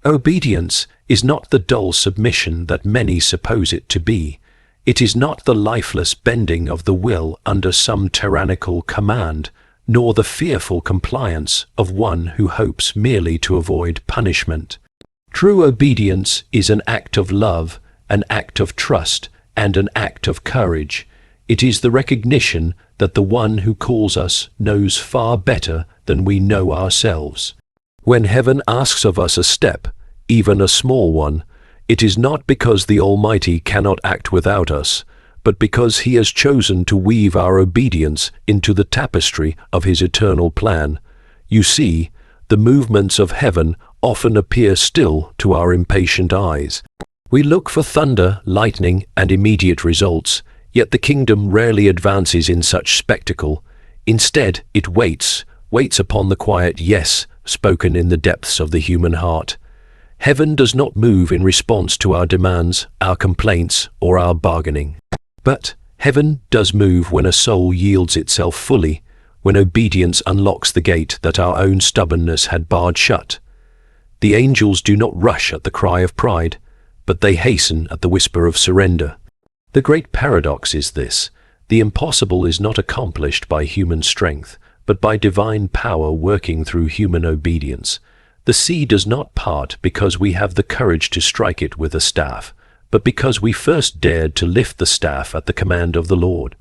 Obedience is not the dull submission that many suppose it to be. It is not the lifeless bending of the will under some tyrannical command, nor the fearful compliance of one who hopes merely to avoid punishment. True obedience is an act of love, an act of trust, and an act of courage. It is the recognition that the one who calls us knows far better than we know ourselves. When heaven asks of us a step, even a small one, it is not because the Almighty cannot act without us, but because He has chosen to weave our obedience into the tapestry of His eternal plan. You see, the movements of heaven often appear still to our impatient eyes. We look for thunder, lightning, and immediate results, yet the kingdom rarely advances in such spectacle. Instead, it waits upon the quiet yes spoken in the depths of the human heart. Heaven does not move in response to our demands, our complaints, or our bargaining. But heaven does move when a soul yields itself fully, when obedience unlocks the gate that our own stubbornness had barred shut. The angels do not rush at the cry of pride, but they hasten at the whisper of surrender. The great paradox is this: the impossible is not accomplished by human strength, but by divine power working through human obedience. The sea does not part because we have the courage to strike it with a staff, but because we first dared to lift the staff at the command of the Lord.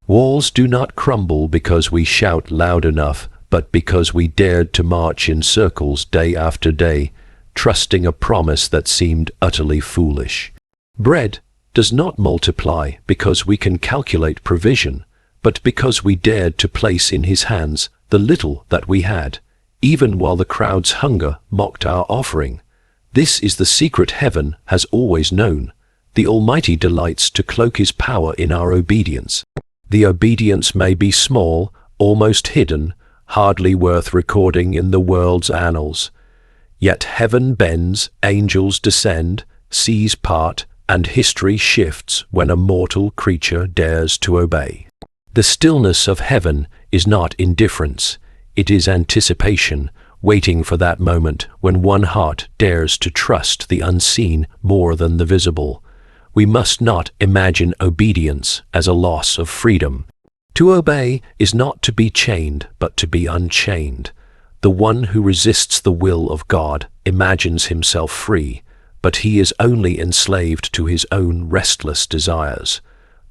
Walls do not crumble because we shout loud enough, but because we dared to march in circles day after day, trusting a promise that seemed utterly foolish. Bread does not multiply because we can calculate provision, but because we dared to place in His hands the little that we had, even while the crowd's hunger mocked our offering. This is the secret heaven has always known. The Almighty delights to cloak His power in our obedience. The obedience may be small, almost hidden, hardly worth recording in the world's annals. Yet heaven bends, angels descend, seas part, and history shifts when a mortal creature dares to obey. The stillness of heaven is not indifference. It is anticipation, waiting for that moment when one heart dares to trust the unseen more than the visible. We must not imagine obedience as a loss of freedom. To obey is not to be chained, but to be unchained. The one who resists the will of God imagines himself free, but he is only enslaved to his own restless desires.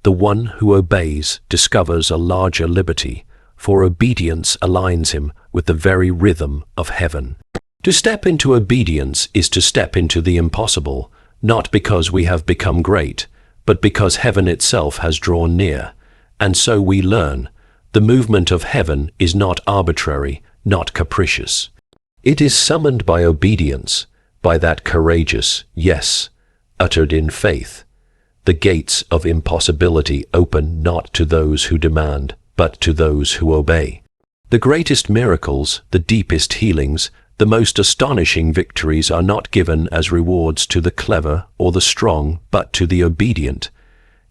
The one who obeys discovers a larger liberty, for obedience aligns him with the very rhythm of heaven. To step into obedience is to step into the impossible, not because we have become great, but because heaven itself has drawn near. And so we learn, the movement of heaven is not arbitrary, not capricious. It is summoned by obedience, by that courageous yes, uttered in faith. The gates of impossibility open not to those who demand, but to those who obey. The greatest miracles, the deepest healings, the most astonishing victories are not given as rewards to the clever or the strong, but to the obedient.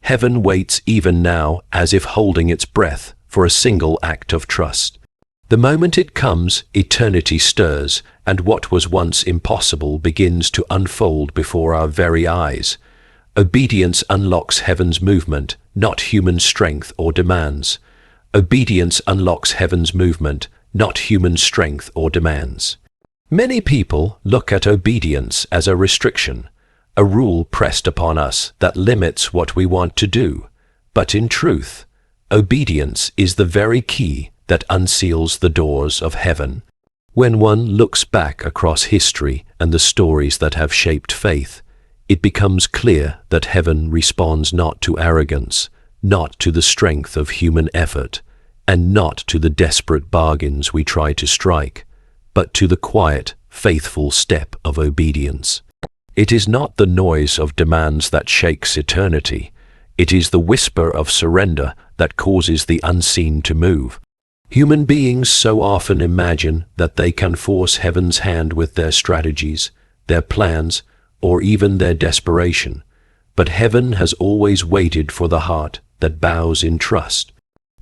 Heaven waits even now as if holding its breath for a single act of trust. The moment it comes, eternity stirs, and what was once impossible begins to unfold before our very eyes. Obedience unlocks heaven's movement, not human strength or demands. Obedience unlocks heaven's movement, not human strength or demands. Many people look at obedience as a restriction, a rule pressed upon us that limits what we want to do. But in truth, obedience is the very key that unseals the doors of heaven. When one looks back across history and the stories that have shaped faith, it becomes clear that heaven responds not to arrogance, not to the strength of human effort, and not to the desperate bargains we try to strike, but to the quiet, faithful step of obedience. It is not the noise of demands that shakes eternity. It is the whisper of surrender that causes the unseen to move. Human beings so often imagine that they can force heaven's hand with their strategies, their plans, or even their desperation. But heaven has always waited for the heart that bows in trust.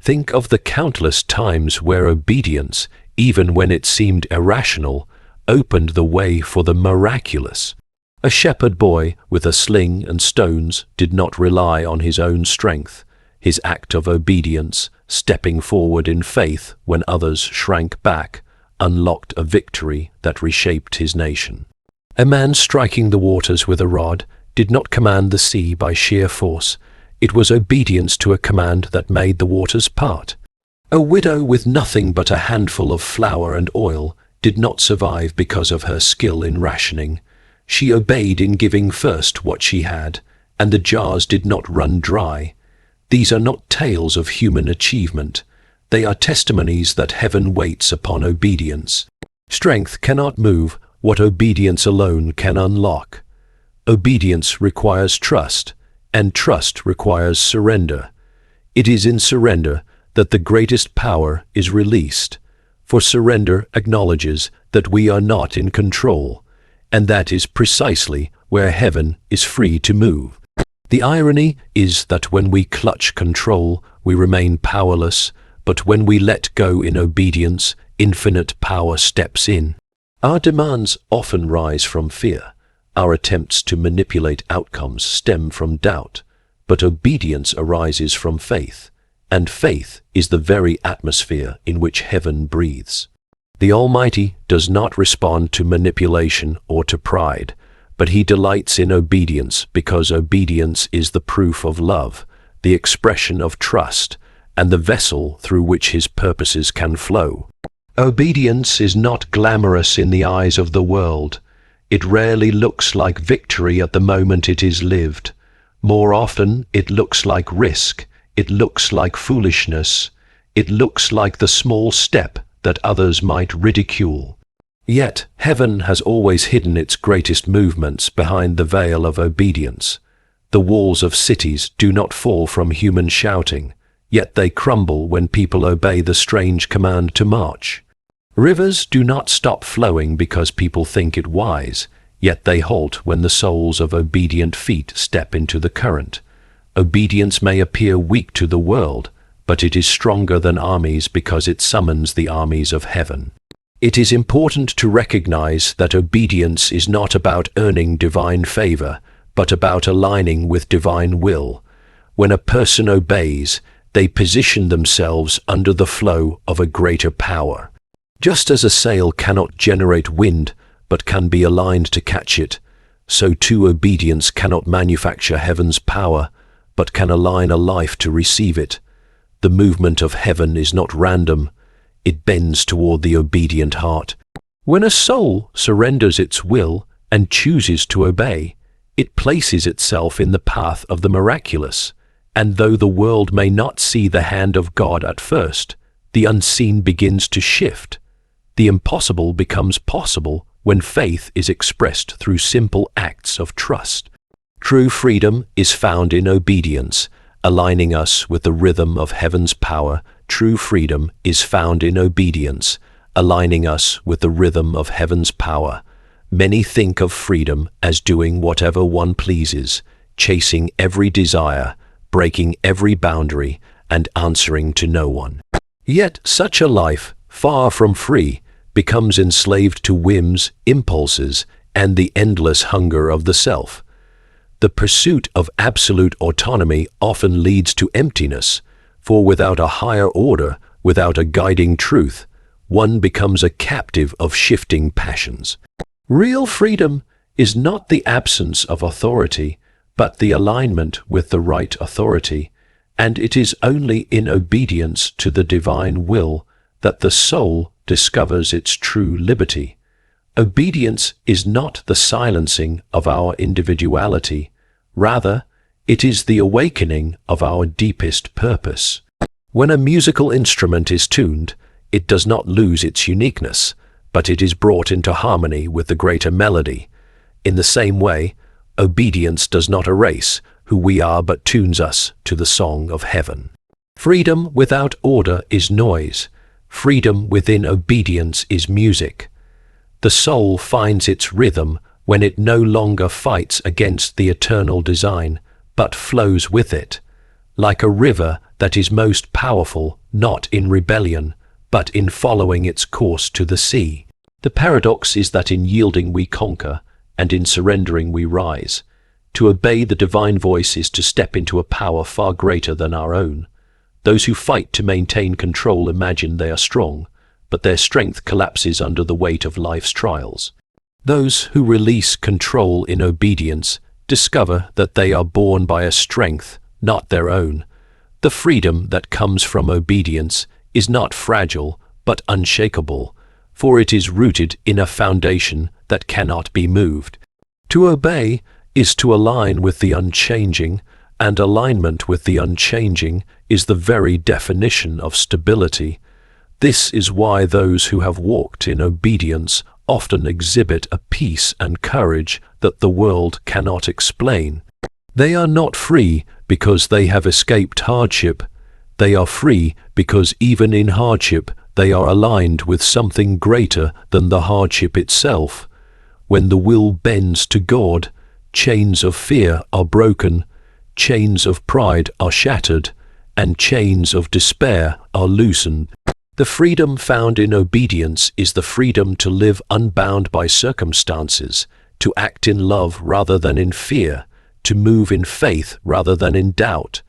Think of the countless times where obedience, even when it seemed irrational, opened the way for the miraculous. A shepherd boy with a sling and stones did not rely on his own strength. His act of obedience, stepping forward in faith when others shrank back, unlocked a victory that reshaped his nation. A man striking the waters with a rod did not command the sea by sheer force. It was obedience to a command that made the waters part. A widow with nothing but a handful of flour and oil did not survive because of her skill in rationing. She obeyed in giving first what she had, and the jars did not run dry. These are not tales of human achievement. They are testimonies that heaven waits upon obedience. Strength cannot move what obedience alone can unlock. Obedience requires trust, and trust requires surrender. It is in surrender that the greatest power is released, for surrender acknowledges that we are not in control, and that is precisely where heaven is free to move. The irony is that when we clutch control, we remain powerless, but when we let go in obedience, infinite power steps in. Our demands often rise from fear. Our attempts to manipulate outcomes stem from doubt, but obedience arises from faith, and faith is the very atmosphere in which heaven breathes. The Almighty does not respond to manipulation or to pride, but he delights in obedience because obedience is the proof of love, the expression of trust, and the vessel through which his purposes can flow. Obedience is not glamorous in the eyes of the world. It rarely looks like victory at the moment it is lived. More often, it looks like risk. It looks like foolishness. It looks like the small step that others might ridicule. Yet, heaven has always hidden its greatest movements behind the veil of obedience. The walls of cities do not fall from human shouting, yet they crumble when people obey the strange command to march. Rivers do not stop flowing because people think it wise, yet they halt when the soles of obedient feet step into the current. Obedience may appear weak to the world, but it is stronger than armies because it summons the armies of heaven. It is important to recognize that obedience is not about earning divine favor, but about aligning with divine will. When a person obeys, they position themselves under the flow of a greater power. Just as a sail cannot generate wind, but can be aligned to catch it, so too obedience cannot manufacture heaven's power, but can align a life to receive it. The movement of heaven is not random. It bends toward the obedient heart. When a soul surrenders its will and chooses to obey, it places itself in the path of the miraculous. And though the world may not see the hand of God at first, the unseen begins to shift. The impossible becomes possible when faith is expressed through simple acts of trust. True freedom is found in obedience, aligning us with the rhythm of heaven's power. True freedom is found in obedience, aligning us with the rhythm of heaven's power. Many think of freedom as doing whatever one pleases, chasing every desire, breaking every boundary, and answering to no one. Yet such a life, far from free, becomes enslaved to whims, impulses, and the endless hunger of the self. The pursuit of absolute autonomy often leads to emptiness, for without a higher order, without a guiding truth, one becomes a captive of shifting passions. Real freedom is not the absence of authority, but the alignment with the right authority, and it is only in obedience to the divine will that the soul discovers its true liberty. Obedience is not the silencing of our individuality. Rather, it is the awakening of our deepest purpose. When a musical instrument is tuned, it does not lose its uniqueness, but it is brought into harmony with the greater melody. In the same way, obedience does not erase who we are but tunes us to the song of heaven. Freedom without order is noise. Freedom within obedience is music. The soul finds its rhythm when it no longer fights against the eternal design, but flows with it, like a river that is most powerful not in rebellion, but in following its course to the sea. The paradox is that in yielding we conquer, and in surrendering we rise. To obey the divine voice is to step into a power far greater than our own. Those who fight to maintain control imagine they are strong, but their strength collapses under the weight of life's trials. Those who release control in obedience discover that they are born by a strength not their own. The freedom that comes from obedience is not fragile, but unshakable, for it is rooted in a foundation that cannot be moved. To obey is to align with the unchanging, and alignment with the unchanging is the very definition of stability. This is why those who have walked in obedience often exhibit a peace and courage that the world cannot explain. They are not free because they have escaped hardship. They are free because even in hardship they are aligned with something greater than the hardship itself. When the will bends to God, chains of fear are broken, chains of pride are shattered, and chains of despair are loosened. The freedom found in obedience is the freedom to live unbound by circumstances, to act in love rather than in fear, to move in faith rather than in doubt.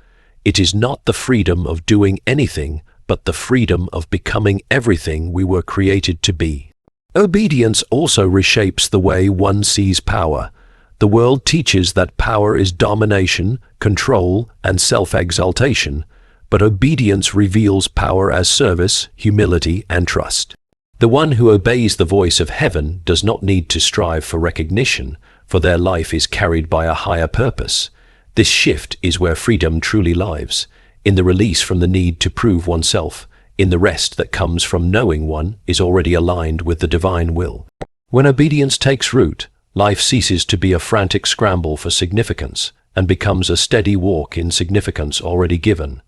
It is not the freedom of doing anything, but the freedom of becoming everything we were created to be. Obedience also reshapes the way one sees power. The world teaches that power is domination, control, and self-exaltation, but obedience reveals power as service, humility, and trust. The one who obeys the voice of heaven does not need to strive for recognition, for their life is carried by a higher purpose. This shift is where freedom truly lives, in the release from the need to prove oneself, in the rest that comes from knowing one is already aligned with the divine will. When obedience takes root, life ceases to be a frantic scramble for significance and becomes a steady walk in significance already given.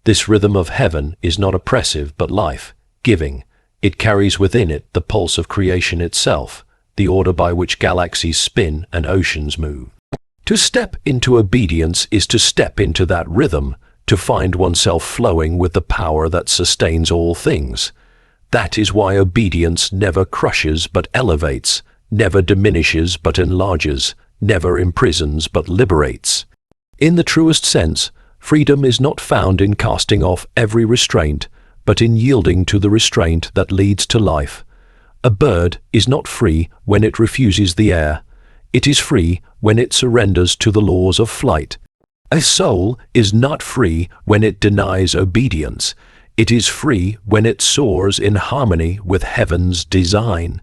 This rhythm of heaven is not oppressive but life-giving. It carries within it the pulse of creation itself, the order by which galaxies spin and oceans move. To step into obedience is to step into that rhythm, to find oneself flowing with the power that sustains all things. That is why obedience never crushes but elevates, never diminishes but enlarges, never imprisons but liberates. In the truest sense, freedom is not found in casting off every restraint, but in yielding to the restraint that leads to life. A bird is not free when it refuses the air. It is free when it surrenders to the laws of flight. A soul is not free when it denies obedience. It is free when it soars in harmony with heaven's design.